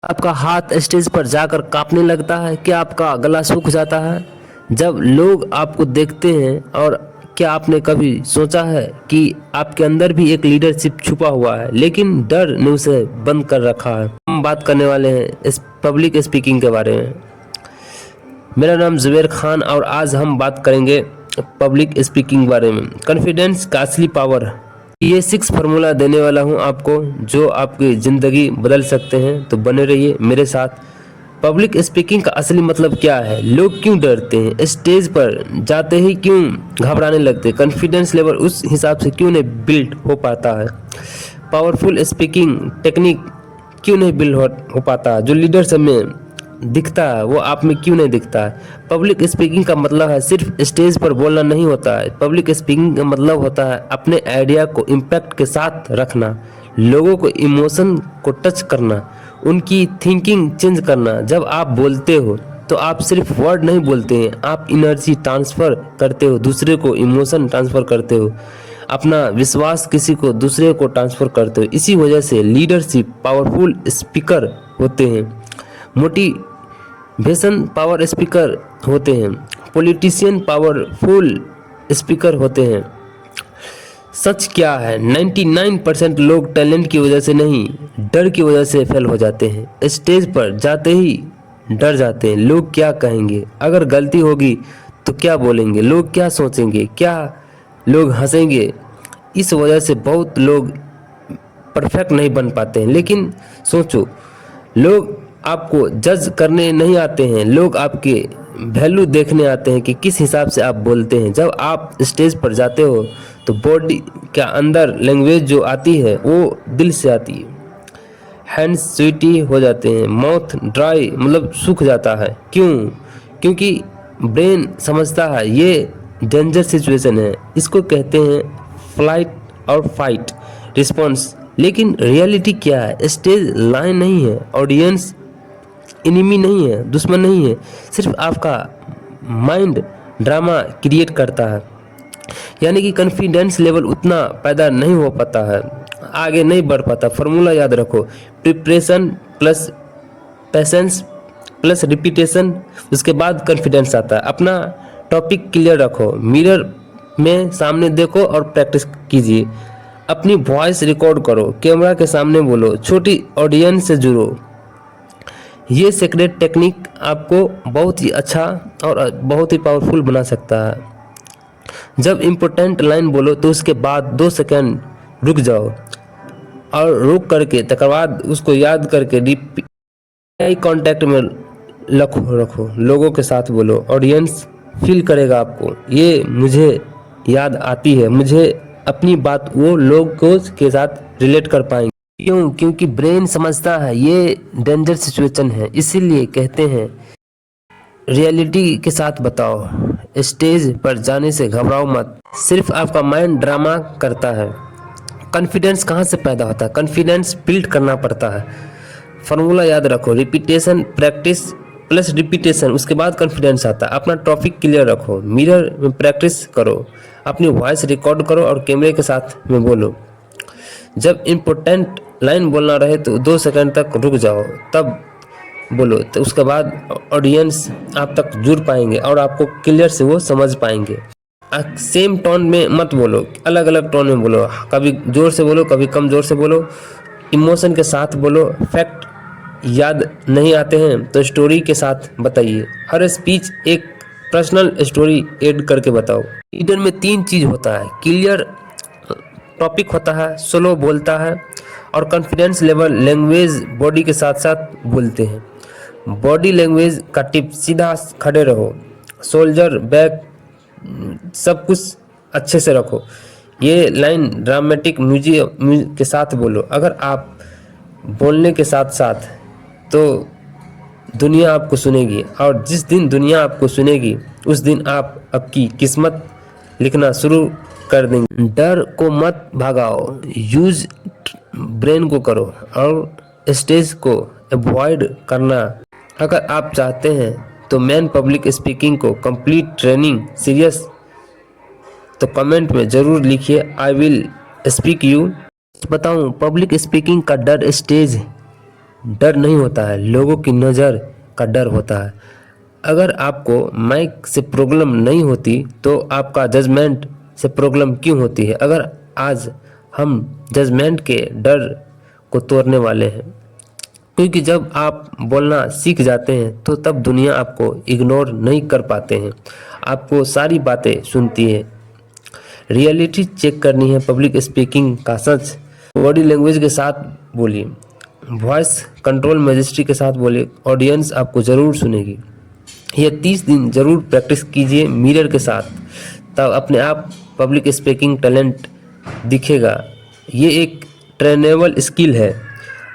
आपका हाथ स्टेज पर जाकर कांपने लगता है? क्या आपका गला सूख जाता है जब लोग आपको देखते हैं? और क्या आपने कभी सोचा है कि आपके अंदर भी एक लीडरशिप छुपा हुआ है, लेकिन डर ने उसे बंद कर रखा है? हम बात करने वाले हैं इस पब्लिक स्पीकिंग के बारे में। मेरा नाम जुबैर खान और आज हम बात करेंगे पब्लिक स्पीकिंग के बारे में। कॉन्फिडेंस का असली पावर, ये 6 फार्मूला देने वाला हूं आपको जो आपकी ज़िंदगी बदल सकते हैं। तो बने रहिए मेरे साथ। पब्लिक स्पीकिंग का असली मतलब क्या है? लोग क्यों डरते हैं? स्टेज पर जाते ही क्यों घबराने लगते हैं? कॉन्फिडेंस लेवल उस हिसाब से क्यों नहीं बिल्ड हो पाता है? पावरफुल स्पीकिंग टेक्निक क्यों नहीं बिल्ड हो पाता? जो लीडरशिप में दिखता है वो आप में क्यों नहीं दिखता है? पब्लिक स्पीकिंग का मतलब है सिर्फ स्टेज पर बोलना नहीं होता है। पब्लिक स्पीकिंग का मतलब होता है अपने आइडिया को इम्पैक्ट के साथ रखना, लोगों को इमोशन को टच करना, उनकी थिंकिंग चेंज करना। जब आप बोलते हो तो आप सिर्फ वर्ड नहीं बोलते हैं, आप एनर्जी ट्रांसफ़र करते हो, दूसरे को इमोशन ट्रांसफ़र करते हो, अपना विश्वास किसी को दूसरे को ट्रांसफ़र करते हो। इसी वजह से लीडरशिप पावरफुल स्पीकर होते हैं, मोटिवेशन पावर स्पीकर होते हैं, पॉलिटिशियन पावरफुल स्पीकर होते हैं। सच क्या है? 99% लोग टैलेंट की वजह से नहीं, डर की वजह से फेल हो जाते हैं। स्टेज पर जाते ही डर जाते हैं। लोग क्या कहेंगे? अगर गलती होगी तो क्या बोलेंगे? लोग क्या सोचेंगे? क्या लोग हंसेंगे? इस वजह से बहुत लोग परफेक्ट नहीं बन पाते हैं। लेकिन सोचो, लोग आपको जज करने नहीं आते हैं, लोग आपके वैल्यू देखने आते हैं कि किस हिसाब से आप बोलते हैं। जब आप स्टेज पर जाते हो तो बॉडी के अंदर लैंग्वेज जो आती है वो दिल से आती है। हैंड्स स्वेटी हो जाते हैं, माउथ ड्राई मतलब सूख जाता है। क्यों? क्योंकि ब्रेन समझता है ये डेंजर सिचुएशन है। इसको कहते हैं फ्लाइट और फाइट रिस्पॉन्स। लेकिन रियलिटी क्या है? स्टेज लाइन नहीं है, ऑडियंस एनिमी नहीं है, दुश्मन नहीं है। सिर्फ आपका माइंड ड्रामा क्रिएट करता है। यानी कि कॉन्फिडेंस लेवल उतना पैदा नहीं हो पाता है, आगे नहीं बढ़ पाता। फॉर्मूला याद रखो, preparation plus patience plus repetition, उसके बाद कॉन्फिडेंस आता है। अपना टॉपिक क्लियर रखो, मिरर में सामने देखो और प्रैक्टिस कीजिए। अपनी वॉइस रिकॉर्ड करो, कैमरा के सामने बोलो, छोटी ऑडियंस से जुड़ो। ये सीक्रेट टेक्निक आपको बहुत ही अच्छा और बहुत ही पावरफुल बना सकता है। जब इम्पोर्टेंट लाइन बोलो तो उसके बाद 2 सेकंड रुक जाओ और रुक करके तकर बाद उसको याद करके आई कांटेक्ट में रखो, लोगों के साथ बोलो। ऑडियंस फील करेगा आपको, ये मुझे याद आती है, मुझे अपनी बात वो लोगों के साथ रिलेट कर पाएंगे। क्यों? क्योंकि ब्रेन समझता है ये डेंजर सिचुएशन है। इसीलिए कहते हैं रियलिटी के साथ बताओ, स्टेज पर जाने से घबराओ मत, सिर्फ आपका माइंड ड्रामा करता है। कॉन्फिडेंस कहाँ से पैदा होता है? कॉन्फिडेंस बिल्ड करना पड़ता है। फार्मूला याद रखो, रिपीटेशन, प्रैक्टिस प्लस रिपीटेशन, उसके बाद कॉन्फिडेंस आता है। अपना टॉपिक क्लियर रखो, मिरर में प्रैक्टिस करो, अपनी वॉइस रिकॉर्ड करो और कैमरे के साथ में बोलो। जब इम्पोर्टेंट लाइन बोलना रहे तो 2 सेकंड तक रुक जाओ, तब बोलो। तो उसके बाद ऑडियंस आप तक जुड़ पाएंगे और आपको क्लियर से वो समझ पाएंगे। सेम टोन में मत बोलो, अलग अलग टोन में बोलो। कभी जोर से बोलो, कभी कम जोर से बोलो, इमोशन के साथ बोलो। फैक्ट याद नहीं आते हैं तो स्टोरी के साथ बताइए। हर स्पीच एक पर्सनल स्टोरी ऐड करके बताओ। लीडर में 3 चीज़ होता है, क्लियर टॉपिक होता है, स्लो बोलता है और कॉन्फिडेंस लेवल। लैंग्वेज बॉडी के साथ साथ बोलते हैं। बॉडी लैंग्वेज का टिप, सीधा खड़े रहो, शोल्डर बैक सब कुछ अच्छे से रखो। ये लाइन ड्रामेटिक म्यूजिक के साथ बोलो। अगर आप बोलने के साथ साथ तो दुनिया आपको सुनेगी और जिस दिन दुनिया आपको सुनेगी उस दिन आप आपकी किस्मत लिखना शुरू कर देंगे। डर को मत भगाओ, यूज ब्रेन को करो और स्टेज को अवॉइड करना। अगर आप चाहते हैं तो मैन पब्लिक स्पीकिंग को कंप्लीट ट्रेनिंग सीरियस तो कमेंट में ज़रूर लिखिए, आई विल स्पीक यू। बताऊं, पब्लिक स्पीकिंग का डर स्टेज डर नहीं होता है, लोगों की नज़र का डर होता है। अगर आपको माइक से प्रॉब्लम नहीं होती तो आपका जजमेंट से प्रॉब्लम क्यों होती है? अगर आज हम जजमेंट के डर को तोड़ने वाले हैं, क्योंकि जब आप बोलना सीख जाते हैं तो तब दुनिया आपको इग्नोर नहीं कर पाते हैं, आपको सारी बातें सुनती है। रियलिटी चेक करनी है, पब्लिक स्पीकिंग का सच बॉडी लैंग्वेज के साथ बोलिए, वॉइस कंट्रोल मैजिस्ट्री के साथ बोलिए, ऑडियंस आपको ज़रूर सुनेगी। ये 30 दिन ज़रूर प्रैक्टिस कीजिए मिरर के साथ, तब अपने आप पब्लिक स्पीकिंग टैलेंट दिखेगा। ये एक ट्रेनेबल स्किल है।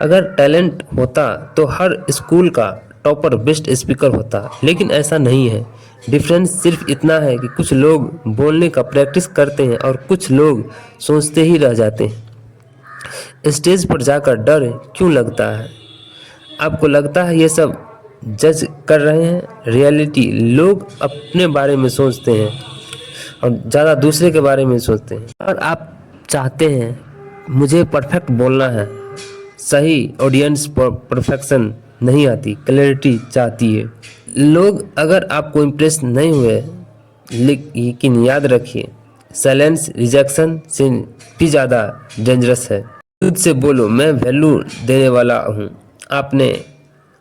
अगर टैलेंट होता तो हर स्कूल का टॉपर बेस्ट स्पीकर होता, लेकिन ऐसा नहीं है। डिफरेंस सिर्फ इतना है कि कुछ लोग बोलने का प्रैक्टिस करते हैं और कुछ लोग सोचते ही रह जाते हैं। स्टेज पर जाकर डर क्यों लगता है? आपको लगता है ये सब जज कर रहे हैं? रियलिटी लोग अपने बारे में सोचते हैं और ज़्यादा दूसरे के बारे में सोचते हैं। और आप चाहते हैं मुझे परफेक्ट बोलना है, सही ऑडियंस परफेक्शन नहीं आती, क्लैरिटी चाहती है। लोग अगर आपको इम्प्रेस नहीं हुए, लेकिन याद रखिए साइलेंस रिजेक्शन से भी ज़्यादा डेंजरस है। खुद से बोलो मैं वैल्यू देने वाला हूँ। आपने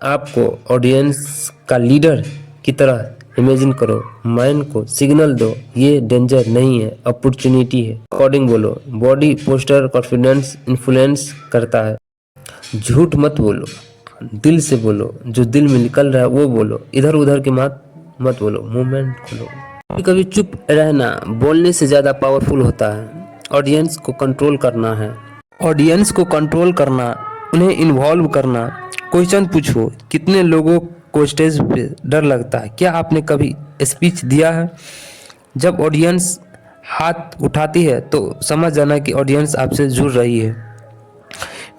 आपको ऑडियंस का लीडर की तरह इमेजिन करो, माइंड को सिग्नल दो ये डेंजर नहीं है, अपॉर्चुनिटी है। अकॉर्डिंग बोलो, बॉडी पोस्टर कॉन्फिडेंस इन्फ्लुएंस करता है। झूठ मत बोलो, दिल से बोलो, जो दिल में निकल रहा है वो बोलो, इधर उधर की मत बोलो, मूवमेंट खोलो। कभी कभी चुप रहना बोलने से ज़्यादा पावरफुल होता है। ऑडियंस को कंट्रोल करना है, ऑडियंस को कंट्रोल करना, उन्हें इन्वॉल्व करना। क्वेश्चन पूछो, कितने लोगों को स्टेज पे डर लगता है? क्या आपने कभी स्पीच दिया है? जब ऑडियंस हाथ उठाती है तो समझ जाना कि ऑडियंस आपसे जुड़ रही है।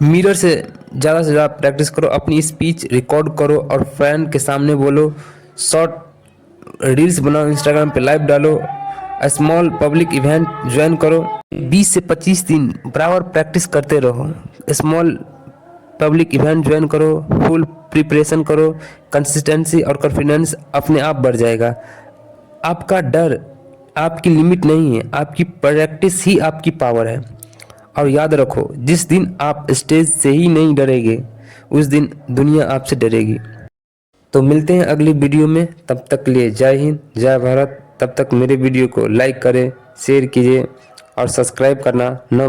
मिरर से ज़्यादा प्रैक्टिस करो, अपनी स्पीच रिकॉर्ड करो और फैन के सामने बोलो। शॉर्ट रील्स बनाओ, इंस्टाग्राम पे लाइव डालो, स्मॉल पब्लिक इवेंट ज्वाइन करो। 20 से 25 दिन बराबर प्रैक्टिस करते रहो। स्मॉल पब्लिक इवेंट ज्वाइन करो, फुल प्रिपरेशन करो, कंसिस्टेंसी और कॉन्फिडेंस अपने आप बढ़ जाएगा। आपका डर आपकी लिमिट नहीं है, आपकी प्रैक्टिस ही आपकी पावर है। और याद रखो, जिस दिन आप स्टेज से ही नहीं डरेंगे उस दिन दुनिया आपसे डरेगी। तो मिलते हैं अगली वीडियो में, तब तक के लिए जय हिंद जय भारत। तब तक मेरे वीडियो को लाइक करें, शेयर कीजिए और सब्सक्राइब करना न